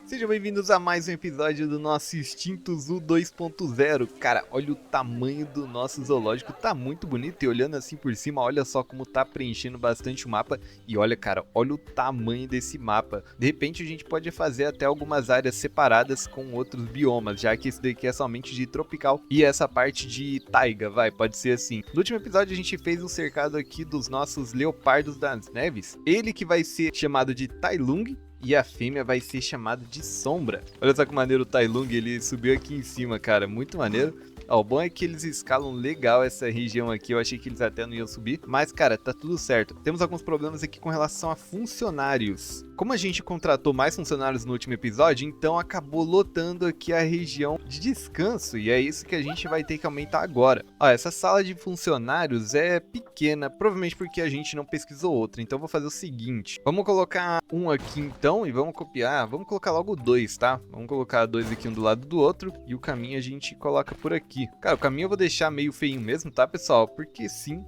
Sejam bem-vindos a mais um episódio do nosso Instinto Zoo 2.0. Cara, olha o tamanho do nosso zoológico, tá muito bonito. E olhando assim por cima, olha só como tá preenchendo bastante o mapa. E olha, cara, olha o tamanho desse mapa. De repente a gente pode fazer até algumas áreas separadas com outros biomas, já que esse daqui é somente de tropical e essa parte de taiga, pode ser assim. No último episódio a gente fez um cercado aqui dos nossos leopardos das neves. Ele que vai ser chamado de Tai Lung. E a fêmea vai ser chamada de Sombra. Olha só que maneiro o Tai Lung, ele subiu aqui em cima, cara, muito maneiro. Ó, o bom é que eles escalam legal essa região aqui, eu achei que eles até não iam subir. Mas, cara, tá tudo certo. Temos alguns problemas aqui com relação a funcionários. Como a gente contratou mais funcionários no último episódio, então acabou lotando aqui a região de descanso. E é isso que a gente vai ter que aumentar agora. Ó, essa sala de funcionários é pequena, provavelmente porque a gente não pesquisou outra. Então eu vou fazer o seguinte, vamos colocar um aqui então e vamos copiar. Vamos colocar logo dois, tá? Vamos colocar dois aqui um do lado do outro e o caminho a gente coloca por aqui. Cara, o caminho eu vou deixar meio feinho mesmo, tá, pessoal? Porque sim,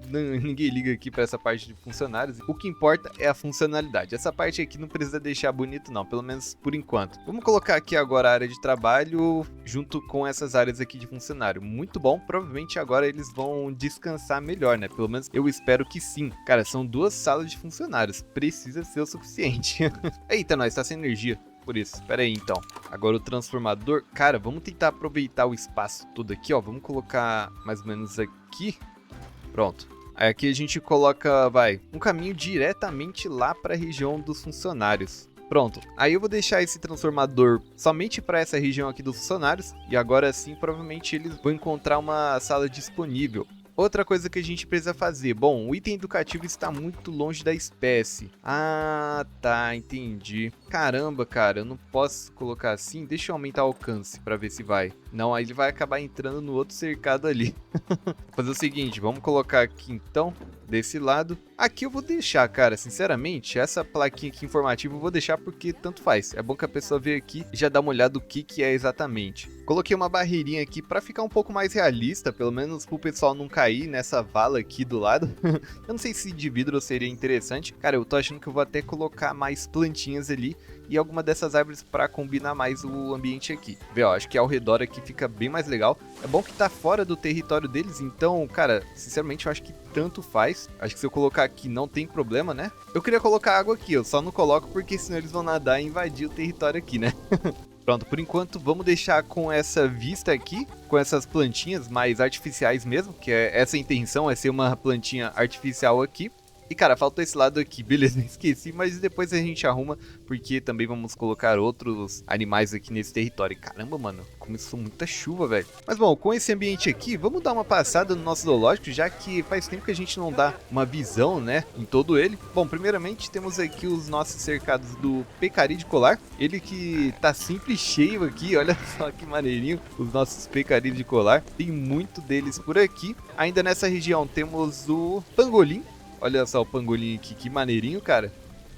ninguém liga aqui pra essa parte de funcionários. O que importa é a funcionalidade. Essa parte aqui não precisa deixar bonito não, pelo menos por enquanto. Vamos colocar aqui agora a área de trabalho junto com essas áreas aqui de funcionário. Muito bom, provavelmente agora eles vão descansar melhor, né? Pelo menos eu espero que sim. Cara, são duas salas de funcionários, precisa ser o suficiente. Eita, nós tá sem energia. Por isso, espera aí então. Agora o transformador. Cara, vamos tentar aproveitar o espaço todo aqui, ó. Vamos colocar mais ou menos aqui. Pronto. Aí aqui a gente coloca, um caminho diretamente lá para a região dos funcionários. Pronto. Aí eu vou deixar esse transformador somente para essa região aqui dos funcionários. E agora sim, provavelmente eles vão encontrar uma sala disponível. Outra coisa que a gente precisa fazer. Bom, o item educativo está muito longe da espécie. Ah, tá, entendi. Caramba, cara, eu não posso colocar assim. Deixa eu aumentar o alcance para ver se vai. Não, aí ele vai acabar entrando no outro cercado ali. Vou fazer o seguinte, vamos colocar aqui então, desse lado. Aqui eu vou deixar, cara, sinceramente, essa plaquinha aqui informativa eu vou deixar porque tanto faz. É bom que a pessoa veja aqui e já dá uma olhada do que é exatamente. Coloquei uma barreirinha aqui para ficar um pouco mais realista, pelo menos pro pessoal não cair nessa vala aqui do lado. Eu não sei se de vidro seria interessante. Cara, eu tô achando que eu vou até colocar mais plantinhas ali e alguma dessas árvores para combinar mais o ambiente aqui. Vê, ó, acho que ao redor aqui fica bem mais legal. É bom que tá fora do território deles, então, cara, sinceramente eu acho que tanto faz. Acho que se eu colocar aqui não tem problema, né? Eu queria colocar água aqui, eu só não coloco porque senão eles vão nadar e invadir o território aqui, né? Pronto, por enquanto vamos deixar com essa vista aqui, com essas plantinhas mais artificiais mesmo, que é essa a intenção, é ser uma plantinha artificial aqui. E cara, faltou esse lado aqui, beleza, esqueci, mas depois a gente arruma, porque também vamos colocar outros animais aqui nesse território. Caramba, mano, começou muita chuva, velho. Mas bom, com esse ambiente aqui, vamos dar uma passada no nosso zoológico, já que faz tempo que a gente não dá uma visão, né, em todo ele. Bom, primeiramente temos aqui os nossos cercados do pecari de colar, ele que tá sempre cheio aqui, olha só que maneirinho, os nossos pecari de colar, tem muito deles por aqui. Ainda nessa região temos o pangolim. Olha só o pangolim aqui, que maneirinho, cara.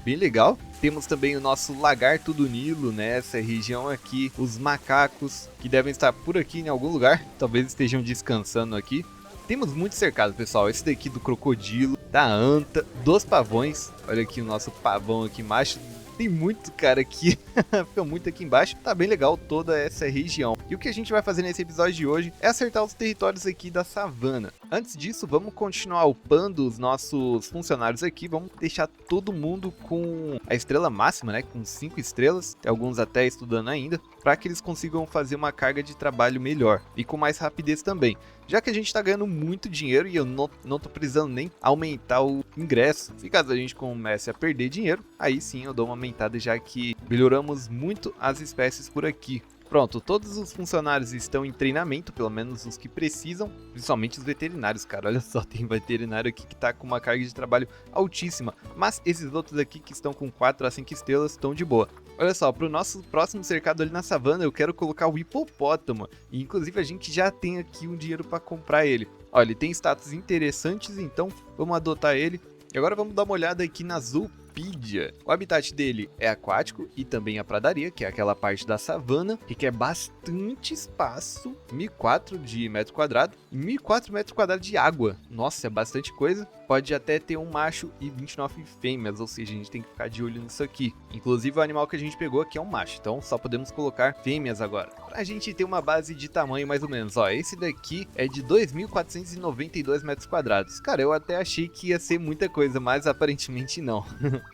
Bem legal. Temos também o nosso lagarto do Nilo, nessa região aqui. Os macacos, que devem estar por aqui em algum lugar. Talvez estejam descansando aqui. Temos muito cercado, pessoal. Esse daqui do crocodilo, da anta, dos pavões. Olha aqui o nosso pavão aqui macho. Tem muito, cara, aqui. Fica muito aqui embaixo. Tá bem legal toda essa região. E o que a gente vai fazer nesse episódio de hoje é acertar os territórios aqui da savana. Antes disso, vamos continuar upando os nossos funcionários aqui. Vamos deixar todo mundo com a estrela máxima, né? Com 5 estrelas. Tem alguns até estudando ainda. Para que eles consigam fazer uma carga de trabalho melhor. E com mais rapidez também. Já que a gente tá ganhando muito dinheiro e eu não tô precisando nem aumentar o ingresso. Se caso a gente comece a perder dinheiro, aí sim eu dou uma aumentada, já que melhoramos muito as espécies por aqui. Pronto, todos os funcionários estão em treinamento, pelo menos os que precisam, principalmente os veterinários, cara. Olha só, tem veterinário aqui que tá com uma carga de trabalho altíssima, mas esses outros aqui que estão com 4 a 5 estrelas estão de boa. Olha só, pro nosso próximo cercado ali na savana, eu quero colocar o hipopótamo, e inclusive a gente já tem aqui um dinheiro para comprar ele. Olha, ele tem status interessantes, então vamos adotar ele. E agora vamos dar uma olhada aqui na Zoopídia. O habitat dele é aquático e também a pradaria, que é aquela parte da savana, que requer bastante espaço, 1.004 de metro quadrado e 1.004 metros quadrados de água. Nossa, é bastante coisa. pode até ter um macho e 29 fêmeas, ou seja, a gente tem que ficar de olho nisso aqui. Inclusive o animal que a gente pegou aqui é um macho, então só podemos colocar fêmeas agora. Pra gente ter uma base de tamanho mais ou menos, ó, esse daqui é de 2.492 metros quadrados. Cara, eu até achei que ia ser muita coisa, mas aparentemente não.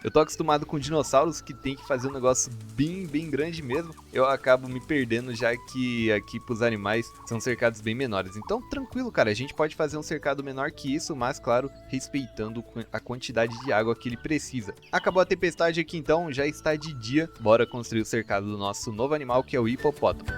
Eu tô acostumado com dinossauros que tem que fazer um negócio bem grande mesmo. Eu acabo me perdendo já que aqui pros animais são cercados bem menores. Então tranquilo, cara, a gente pode fazer um cercado menor que isso, mas claro, respeitando a quantidade de água que ele precisa. Acabou a tempestade aqui então, já está de dia. Bora construir o cercado do nosso novo animal, que é o hipopótamo.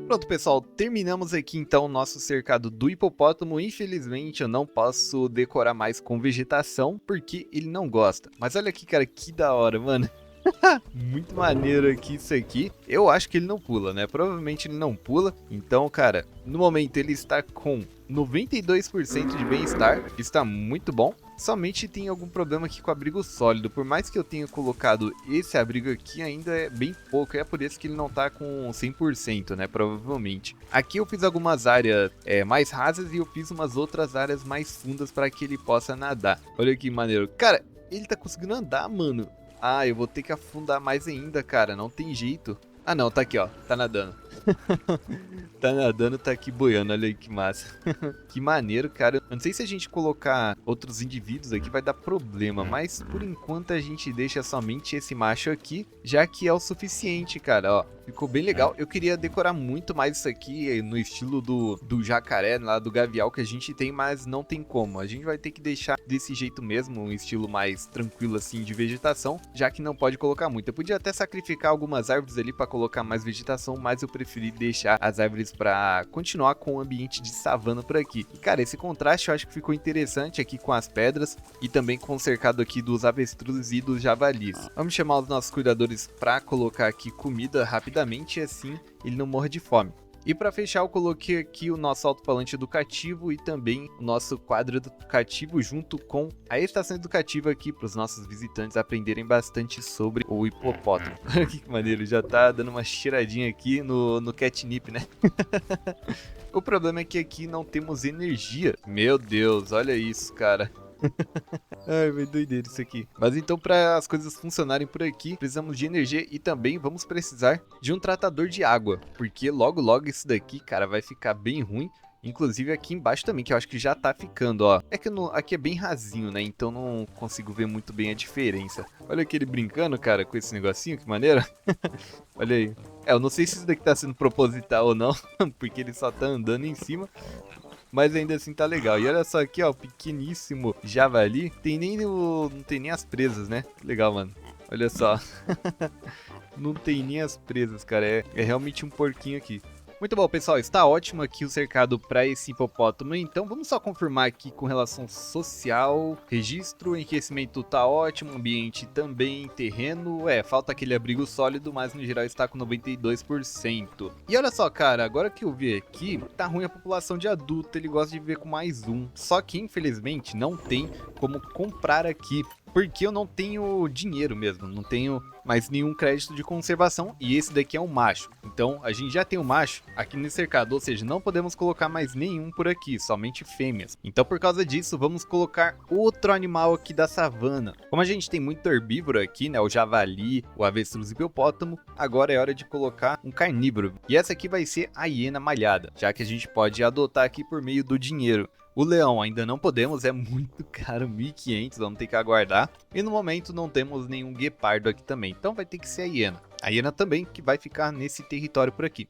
Pronto, pessoal, terminamos aqui então o nosso cercado do hipopótamo. Infelizmente eu não posso decorar mais com vegetação, porque ele não gosta. Mas olha aqui, cara, que da hora, mano. Muito maneiro aqui isso aqui. Eu acho que ele não pula, né? Provavelmente ele não pula. Então, cara, no momento ele está com 92% de bem-estar. Está muito bom. Somente tem algum problema aqui com o abrigo sólido. Por mais que eu tenha colocado esse abrigo aqui, ainda é bem pouco. É por isso que ele não tá com 100%, né? Provavelmente. Aqui eu fiz algumas áreas mais rasas e eu fiz umas outras áreas mais fundas para que ele possa nadar. Olha que maneiro. Cara, ele tá conseguindo andar, mano. Ah, eu vou ter que afundar mais ainda, cara. Não tem jeito. Ah, não. Tá aqui, ó. Tá nadando. Tá nadando, tá aqui boiando. Olha aí que massa. Que maneiro, cara. Eu não sei se a gente colocar outros indivíduos aqui vai dar problema. Mas, por enquanto, a gente deixa somente esse macho aqui. Já que é o suficiente, cara. Ó, ficou bem legal. Eu queria decorar muito mais isso aqui no estilo do jacaré, lá do gavial que a gente tem. Mas não tem como. A gente vai ter que deixar desse jeito mesmo. Um estilo mais tranquilo, assim, de vegetação. Já que não pode colocar muito. Eu podia até sacrificar algumas árvores ali pra colocar mais vegetação. Mas eu preferi deixar as árvores pra continuar com o ambiente de savana por aqui. E, cara, esse contraste eu acho que ficou interessante aqui com as pedras e também com o cercado aqui dos avestruzes e dos javalis. Vamos chamar os nossos cuidadores pra colocar aqui comida rapidamente e assim ele não morre de fome. E para fechar, eu coloquei aqui o nosso alto-falante educativo e também o nosso quadro educativo junto com a estação educativa aqui para os nossos visitantes aprenderem bastante sobre o hipopótamo. Que maneiro, já tá dando uma cheiradinha aqui no catnip, né? O problema é que aqui não temos energia. Meu Deus, olha isso, cara. Ai, vai doideira isso aqui. Mas então, para as coisas funcionarem por aqui, precisamos de energia e também vamos precisar de um tratador de água. Porque logo logo isso daqui, cara, vai ficar bem ruim. Inclusive aqui embaixo também, que eu acho que já tá ficando, ó. É que aqui é bem rasinho, né? Então não consigo ver muito bem a diferença. Olha aqui ele brincando, cara, com esse negocinho, que maneiro. Olha aí. Eu não sei se isso daqui tá sendo proposital ou não, porque ele só tá andando em cima. Mas ainda assim tá legal. E olha só aqui, ó, o pequeníssimo javali. Não tem nem as presas, né? Legal, mano. Olha só. Não tem nem as presas, cara. É realmente um porquinho aqui. Muito bom, pessoal, está ótimo aqui o cercado para esse hipopótamo, então vamos só confirmar aqui com relação social, registro, enriquecimento tá ótimo, ambiente também, terreno, falta aquele abrigo sólido, mas no geral está com 92%. E olha só, cara, agora que eu vi aqui, tá ruim a população de adulto, ele gosta de viver com mais um, só que infelizmente não tem como comprar aqui. Porque eu não tenho dinheiro mesmo, não tenho mais nenhum crédito de conservação e esse daqui é um macho. Então a gente já tem um macho aqui nesse cercado, ou seja, não podemos colocar mais nenhum por aqui, somente fêmeas. Então por causa disso vamos colocar outro animal aqui da savana. Como a gente tem muito herbívoro aqui, né, o javali, o avestruz e o hipopótamo, agora é hora de colocar um carnívoro. E essa aqui vai ser a hiena malhada, já que a gente pode adotar aqui por meio do dinheiro. O leão ainda não podemos, é muito caro, 1.500, vamos ter que aguardar. E no momento não temos nenhum guepardo aqui também, então vai ter que ser a hiena. A hiena também que vai ficar nesse território por aqui.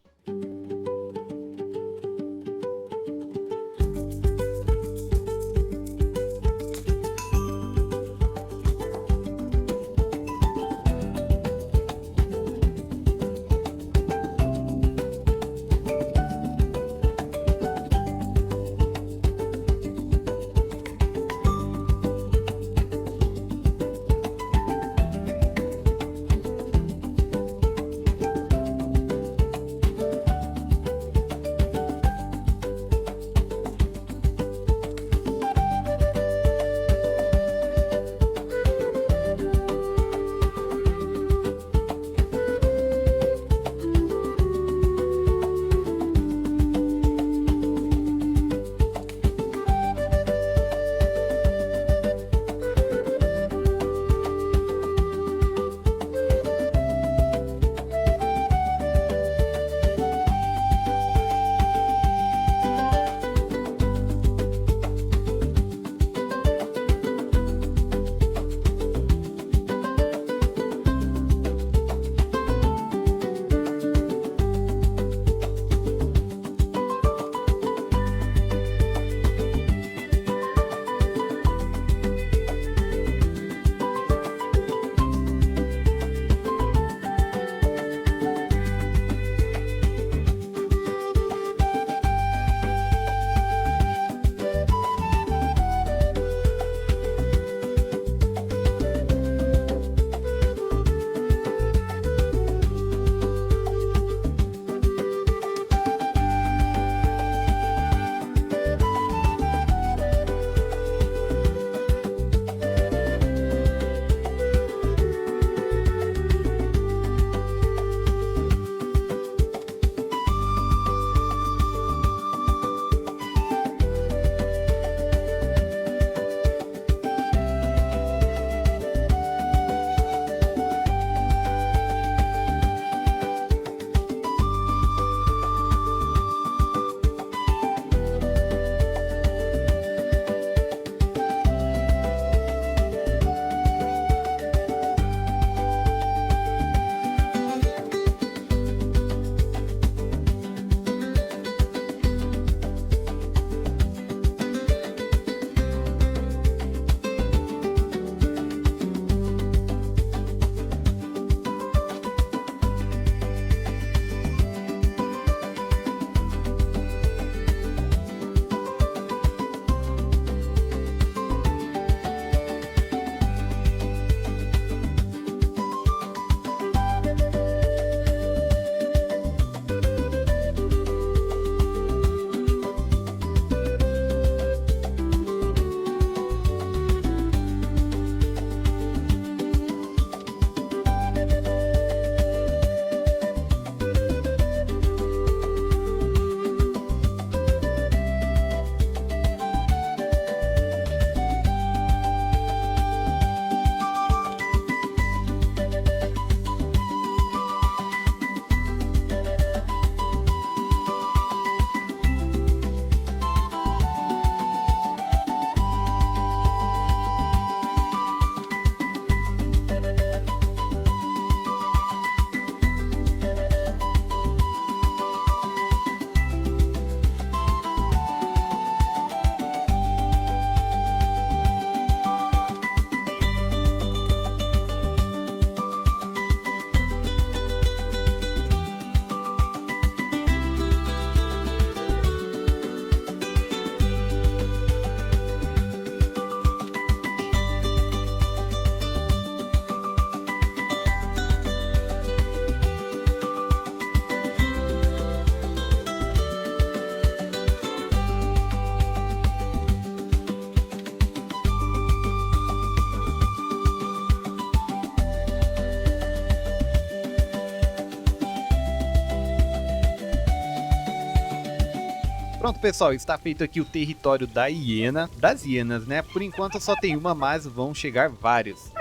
Pronto, pessoal, está feito aqui o território da hiena, das hienas, né? Por enquanto só tem uma, mas vão chegar várias.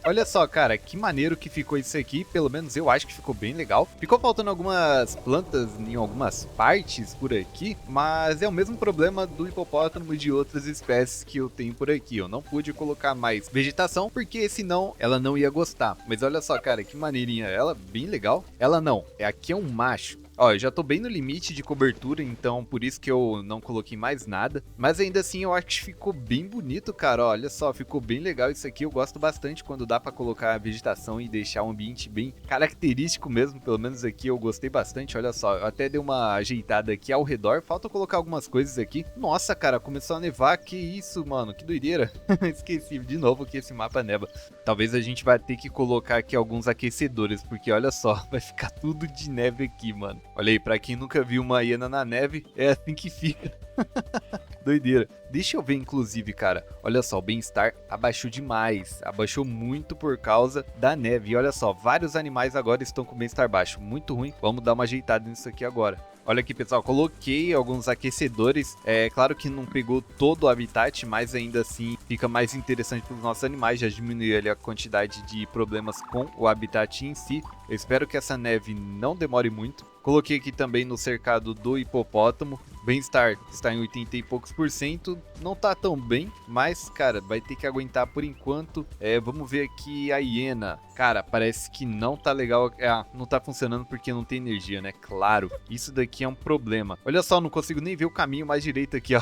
Olha só, cara, que maneiro que ficou isso aqui, pelo menos eu acho que ficou bem legal. Ficou faltando algumas plantas em algumas partes por aqui, mas é o mesmo problema do hipopótamo e de outras espécies que eu tenho por aqui. Eu não pude colocar mais vegetação, porque senão ela não ia gostar. Mas olha só, cara, que maneirinha ela, bem legal. Ela não, aqui é um macho. Ó, eu já tô bem no limite de cobertura, então por isso que eu não coloquei mais nada. Mas ainda assim eu acho que ficou bem bonito, cara. Ó, olha só, ficou bem legal isso aqui. Eu gosto bastante quando dá pra colocar a vegetação e deixar o ambiente bem característico mesmo. Pelo menos aqui eu gostei bastante, olha só. Eu até dei uma ajeitada aqui ao redor. Falta colocar algumas coisas aqui. Nossa, cara, começou a nevar. Que isso, mano, que doideira. Esqueci de novo que esse mapa neva. Talvez a gente vai ter que colocar aqui alguns aquecedores, porque olha só, vai ficar tudo de neve aqui, mano. Olha aí, pra quem nunca viu uma hiena na neve, é assim que fica. Doideira. Deixa eu ver, inclusive, cara. Olha só, o bem-estar abaixou demais. Abaixou muito por causa da neve. E olha só, vários animais agora estão com bem-estar baixo. Muito ruim. Vamos dar uma ajeitada nisso aqui agora. Olha aqui, pessoal, coloquei alguns aquecedores. É claro que não pegou todo o habitat, mas ainda assim fica mais interessante para os nossos animais. Já diminuiu ali a quantidade de problemas com o habitat em si. Eu espero que essa neve não demore muito. Coloquei aqui também no cercado do hipopótamo. Bem-estar está em 80 e poucos %. Não tá tão bem, mas, cara, vai ter que aguentar por enquanto. Vamos ver aqui a hiena. Cara, parece que não tá legal. Não tá funcionando porque não tem energia, né? Claro, isso daqui é um problema. Olha só, não consigo nem ver o caminho mais direito aqui, ó.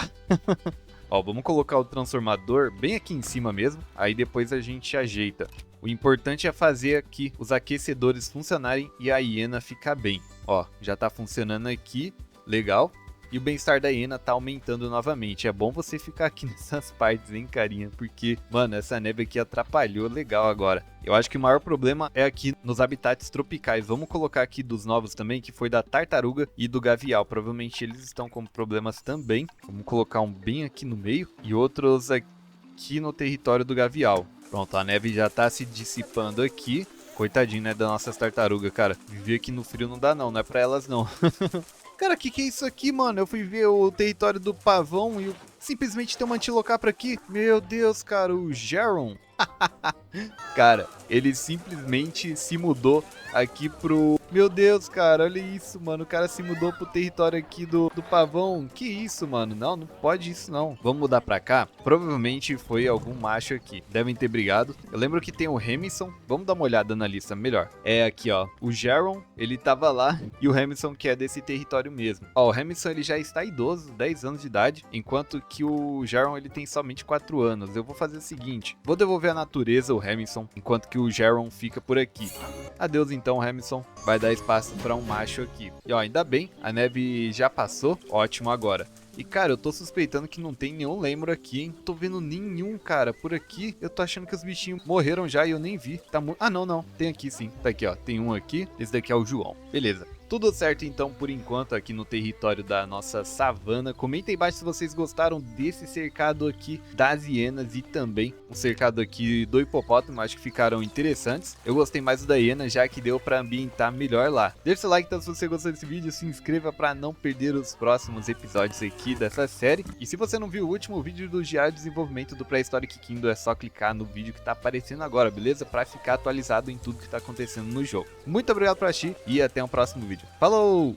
Ó, vamos colocar o transformador bem aqui em cima mesmo. Aí depois a gente ajeita. O importante é fazer aqui os aquecedores funcionarem e a hiena ficar bem. Ó, já tá funcionando aqui, legal. E o bem-estar da hiena tá aumentando novamente. É bom você ficar aqui nessas partes, hein, carinha? Porque, mano, essa neve aqui atrapalhou legal agora. Eu acho que o maior problema é aqui nos habitats tropicais. Vamos colocar aqui dos novos também, que foi da tartaruga e do gavial. Provavelmente eles estão com problemas também. Vamos colocar um bem aqui no meio e outros aqui no território do gavial. Pronto, a neve já tá se dissipando aqui. Coitadinho, né, das nossas tartarugas, cara. Viver aqui no frio não dá não é pra elas não. Cara, que é isso aqui, mano? Eu fui ver o território do pavão e simplesmente tem uma antilocapra aqui. Meu Deus, cara, o Jaron. Cara, ele simplesmente se mudou aqui pro... Meu Deus, cara, olha isso, mano. O cara se mudou pro território aqui do pavão. Que isso, mano? Não, não pode isso, não. Vamos mudar pra cá? Provavelmente foi algum macho aqui. Devem ter brigado. Eu lembro que tem o Remington. Vamos dar uma olhada na lista melhor. É aqui, ó. O Jaron, ele tava lá. E o Remington, que é desse território mesmo. Ó, o Remington, ele já está idoso, 10 anos de idade. Enquanto que o Jaron, ele tem somente 4 anos. Eu vou fazer o seguinte. Vou devolver a natureza, o Remington, enquanto que o Jaron fica por aqui. Adeus então, Remington. Vai dar espaço para um macho aqui. E ó, ainda bem, a neve já passou. Ótimo agora. E cara, eu tô suspeitando que não tem nenhum lemur aqui, hein? Tô vendo nenhum, cara, por aqui. Eu tô achando que os bichinhos morreram já e eu nem vi. Tá Ah, não. Tem aqui sim. Tá aqui, ó. Tem um aqui. Esse daqui é o João. Beleza. Tudo certo então por enquanto aqui no território da nossa savana. Comenta aí embaixo se vocês gostaram desse cercado aqui das hienas e também o cercado aqui do hipopótamo. Acho que ficaram interessantes. Eu gostei mais do da hiena, já que deu pra ambientar melhor lá. Deixa seu like então se você gostou desse vídeo, se inscreva pra não perder os próximos episódios aqui dessa série. E se você não viu o último vídeo do Diário de Desenvolvimento do Prehistoric Kingdom, é só clicar no vídeo que tá aparecendo agora, beleza? Pra ficar atualizado em tudo que tá acontecendo no jogo. Muito obrigado por assistir e até o próximo vídeo. Falou!